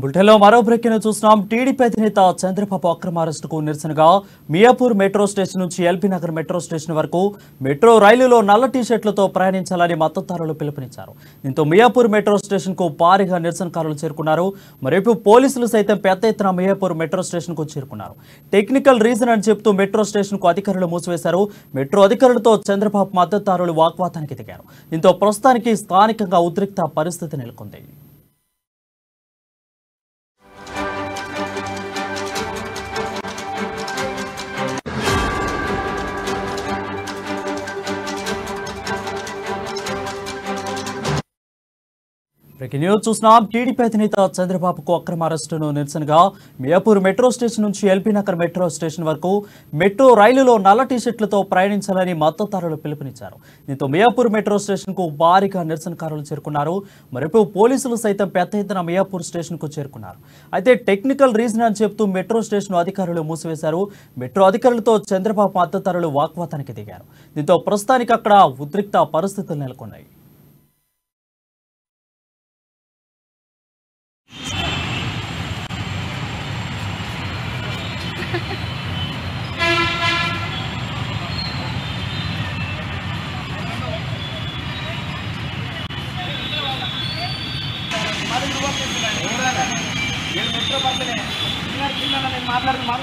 బుల్టెన్లో మరో బ్రేకింగ్ చూస్తున్నాం. టీడీపీ అధినేత చంద్రబాబు అక్రమ అరెస్టుకు నిరసనగా మియాపూర్ మెట్రో స్టేషన్ నుంచి ఎల్బీ నగర్ మెట్రో స్టేషన్ వరకు మెట్రో రైలులో నల్ల టీషర్ట్లతో ప్రయాణించాలని మద్దతుదారులు పిలుపునిచ్చారు. దీంతో మియాపూర్ మెట్రో స్టేషన్ కు భారీగా నిరసనకారులు చేరుకున్నారు. మరోవైపు పోలీసులు సైతం పెద్ద ఎత్తున మియాపూర్ మెట్రో స్టేషన్ కు చేరుకున్నారు. టెక్నికల్ రీజన్ అని చెప్తూ మెట్రో స్టేషన్ కు అధికారులు మూసివేశారు. మెట్రో అధికారులతో చంద్రబాబు మద్దతుదారులు వాగ్వాదానికి దిగారు. దీంతో ప్రస్తుతానికి స్థానికంగా ఉద్రిక్త పరిస్థితి నెలకొంది. బ్రేకింగ్ న్యూస్ చూస్తున్నాం. టీడీపీ అధినేత చంద్రబాబుకు అక్రమ అరెస్టును నిరసనగా మియాపూర్ మెట్రో స్టేషన్ నుంచి ఎల్బీ నగర్ మెట్రో స్టేషన్ వరకు మెట్రో రైలులో నల్ల టీషర్ట్లతో ప్రయాణించాలని మద్దతుదారులు పిలుపునిచ్చారు. దీంతో మియాపూర్ మెట్రో స్టేషన్ కు భారీగా నిరసనకారులు చేరుకున్నారు. మరోవైపు పోలీసులు సైతం పెద్ద ఎత్తున మియాపూర్ స్టేషన్ కు చేరుకున్నారు. అయితే టెక్నికల్ రీజన్ అని చెప్తూ మెట్రో స్టేషన్ అధికారులు మూసివేశారు. మెట్రో అధికారులతో చంద్రబాబు మద్దతుదారులు వాగ్వాదానికి దిగారు. దీంతో ప్రస్తుతానికి అక్కడ ఉద్రిక్త పరిస్థితులు నెలకొన్నాయి. నేను మెట్రో పక్కనే మాట్లాడుతున్నాను.